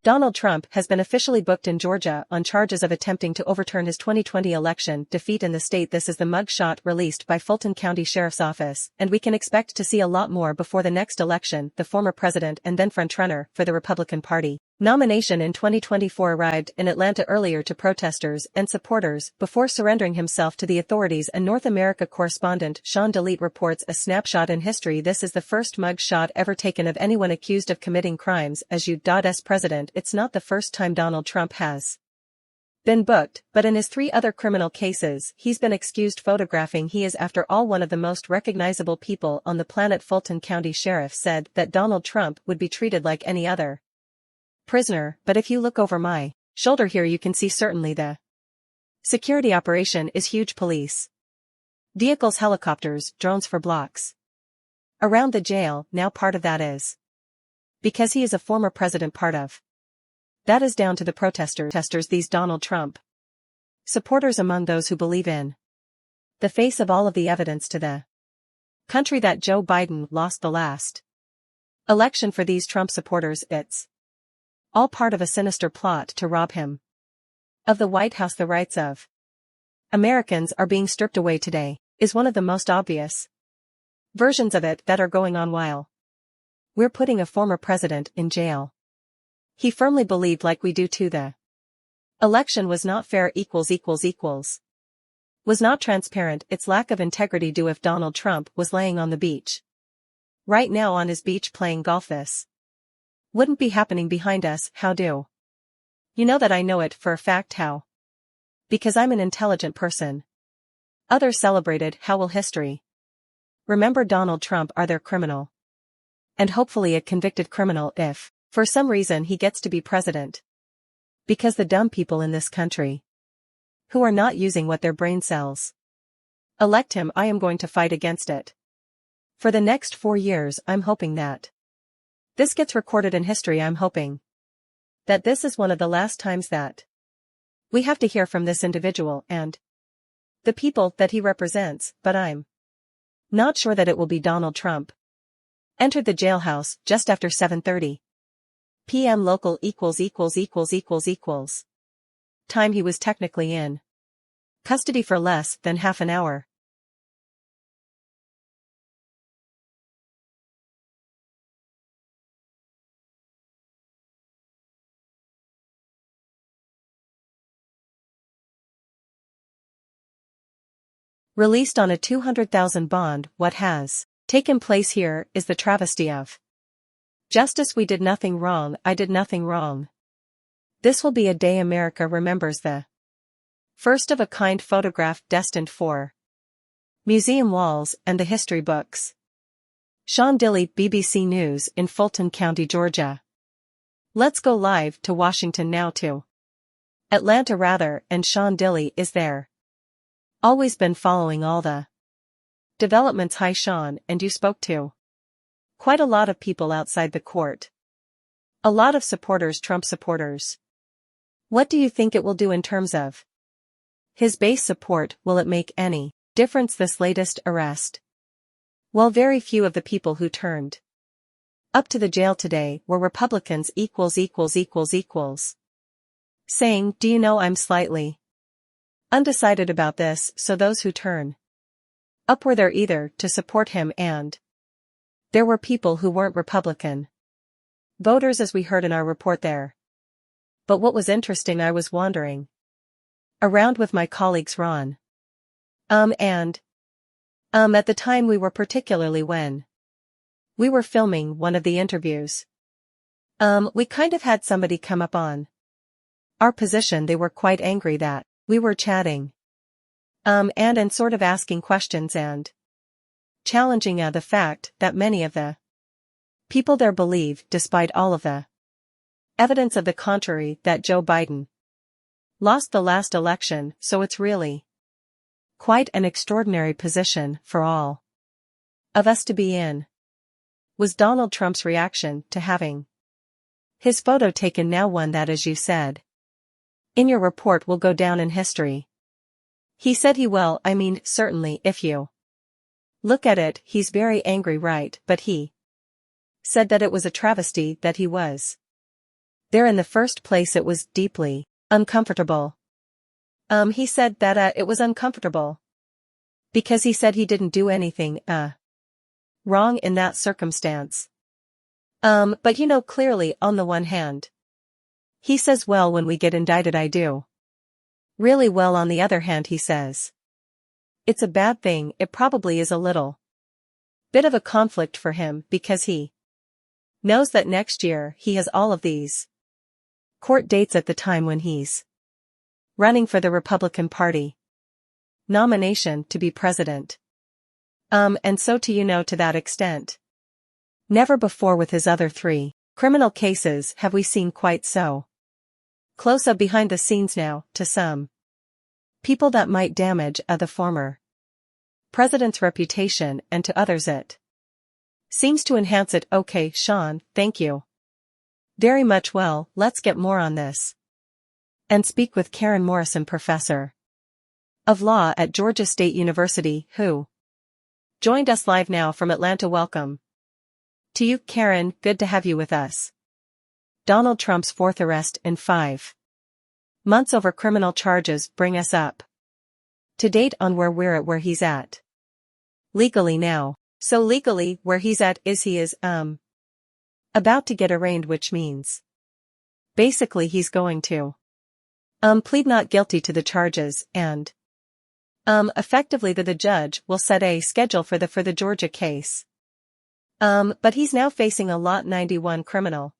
Donald Trump has been officially booked in Georgia on charges of attempting to overturn his 2020 election defeat in the state. This is the mugshot released by Fulton County Sheriff's Office, and we can expect to see a lot more before the next election. The former president and then front-runner for the Republican Party nomination in 2024 arrived in Atlanta earlier to protesters and supporters before surrendering himself to the authorities. A North America correspondent elDonald reports a snapshot in history. This is the first mug shot ever taken of anyone accused of committing crimes as U.S. president. It's not the first time Donald Trump has been booked, but in his 3 other criminal cases, he's been excused photographing. He is after all one of the most recognizable people on the planet. Fulton County Sheriff said that Donald Trump would be treated like any other prisoner, but if you look over my shoulder here you can see certainly the security operation is huge. Police vehicles, helicopters, drones for blocks around the jail. Now part of that is because he is a former president. Part of that is down to the protesters, these Donald Trump supporters, among those who believe in the face of all of the evidence to the country that Joe Biden lost the last election. For these Trump supporters, it's all part of a sinister plot to rob him of the White House. The rights of Americans are being stripped away today is one of the most obvious versions of it that are going on while we're putting a former president in jail. He firmly believed, like we do too, the election was not fair was not transparent. Its lack of integrity due if Donald Trump was laying on the beach right now on his beach playing golf. This wouldn't be happening behind us. How do you know that? I know it for a fact. How? Because I'm an intelligent person. Others celebrated. How will history remember Donald Trump? Are there criminal and hopefully a convicted criminal if for some reason he gets to be president? Because the dumb people in this country who are not using what their brain cells elect him. I am going to fight against it for the next 4 years. I'm hoping that this gets recorded in history. I'm hoping that this is one of the last times that we have to hear from this individual and the people that he represents, but I'm not sure that it will be. Donald Trump entered the jailhouse just after 7:30 p.m. local time. He was technically in custody for less than half an hour. Released on a $200,000 bond. What has taken place here is the travesty of justice. We did nothing wrong. I did nothing wrong. This will be a day America remembers. The first of a kind photograph destined for museum walls and the history books. elDonald, BBC News in Fulton County, Georgia. Let's go live to Washington now, to Atlanta rather, and elDonald is there. Always been following all the developments. Hi Sean, and you spoke to quite a lot of people outside the court. A lot of supporters, Trump supporters. What do you think it will do in terms of his base support? Will it make any difference, this latest arrest? Well, very few of the people who turned up to the jail today were Republicans. Saying, do you know, I'm slightly undecided about this. So those who turn up were there either to support him, and there were people who weren't Republican voters, as we heard in our report there. But what was interesting, I was wandering around with my colleagues Ron at the time we were, particularly when we were filming one of the interviews, we kind of had somebody come up on our position. They were quite angry that we were chatting and sort of asking questions and challenging the fact that many of the people there believe, despite all of the evidence of the contrary, that Joe Biden lost the last election. So it's really quite an extraordinary position for all of us to be in. Was Donald Trump's reaction to having his photo taken now one that, as you said in your report, will go down in history? He said he will. I mean, certainly, if you look at it, he's very angry, right? But he said that it was a travesty that he was There in the first place it was deeply uncomfortable. He said that it was uncomfortable. Because he said he didn't do anything wrong in that circumstance. But you know clearly on the one hand. He says well when we get indicted I do. Really well on the other hand he says. It's a bad thing, it probably is a little bit of a conflict for him because he knows that next year he has all of these court dates at the time when he's running for the Republican Party nomination to be president. And so to that extent. Never before with his other 3 criminal cases have we seen quite so close up behind the scenes now, to some people that might damage the former president's reputation and to others it seems to enhance it. Okay, Sean, thank you very much. Well, let's get more on this and speak with Karen Morrison, professor of law at Georgia State University, who joined us live now from Atlanta. Welcome to you, Karen, good to have you with us. Donald Trump's 4th arrest in 5 months over criminal charges bring us up to date on where he's at legally now. So legally, where he's at is he is about to get arraigned, which means basically he's going to plead not guilty to the charges and effectively the judge will set a schedule for the Georgia case. But he's now facing a lot 91 criminal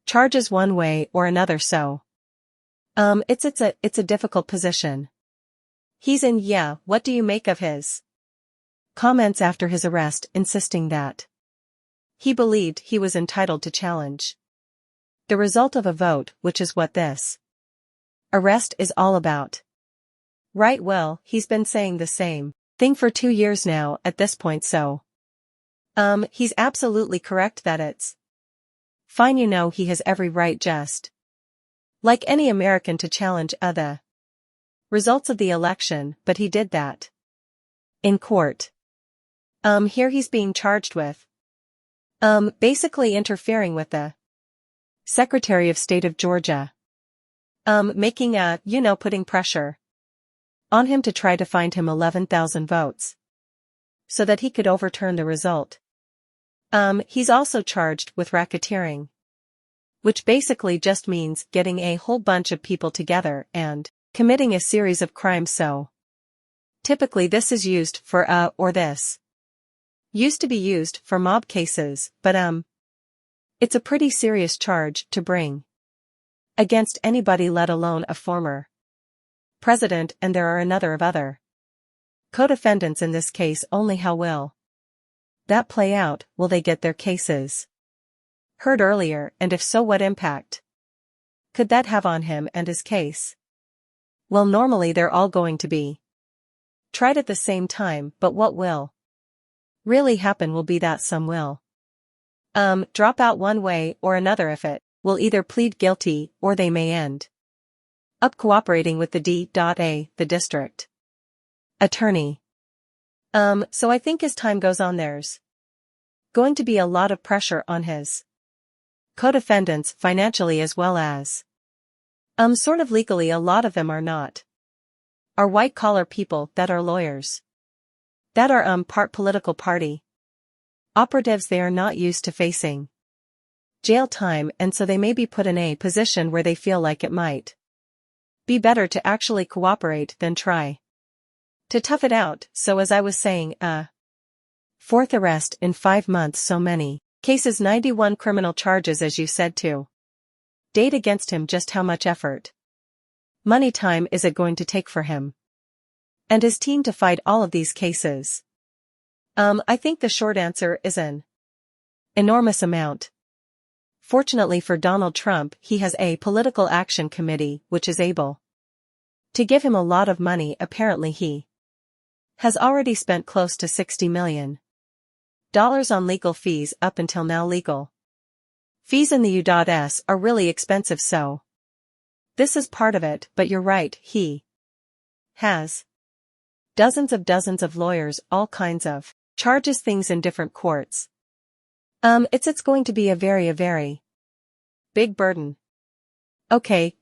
charges one way or another, so it's a difficult position he's in. Yeah, what do you make of his comments after his arrest, insisting that he believed he was entitled to challenge the result of a vote, which is what this arrest is all about? Right, well, he's been saying the same thing for 2 years now at this point, so he's absolutely correct that it's fine. You know, he has every right, just like any American, to challenge the results of the election, but he did that in court. Here he's being charged with basically interfering with the Secretary of State of Georgia, making putting pressure on him to try to find him 11,000 votes so that he could overturn the result. He's also charged with racketeering, which basically just means getting a whole bunch of people together and committing a series of crimes. So typically this is used for or this used to be used for mob cases, but it's a pretty serious charge to bring against anybody, let alone a former president, and there are another of other co-defendants in this case. Only how will that play out? Will they get their cases heard earlier, and if so, what impact could that have on him and his case? Well, normally they're all going to be tried at the same time, but what will really happen will be that some will drop out one way or another. If it will either plead guilty or they may end up cooperating with the the district attorney. So I think as time goes on there's going to be a lot of pressure on his co-defendants financially as well as sort of legally. A lot of them are white-collar people that are lawyers, that are part political party operatives. They are not used to facing jail time, and so they may be put in a position where they feel like it might be better to actually cooperate than try to tough it out. So as I was saying, 4th arrest in 5 months, so many cases, 91 criminal charges, as you said, to date against him. Just how much effort, money, time is it going to take for him and his team to fight all of these cases? I think the short answer is an enormous amount. Fortunately for Donald Trump, he has a political action committee which is able to give him a lot of money. Apparently he has already spent close to $60 million on legal fees up until now. Legal fees in the U.S. are really expensive, so this is part of it, but you're right, he has dozens of lawyers, all kinds of charges, things in different courts. It's going to be a very Big burden. Okay.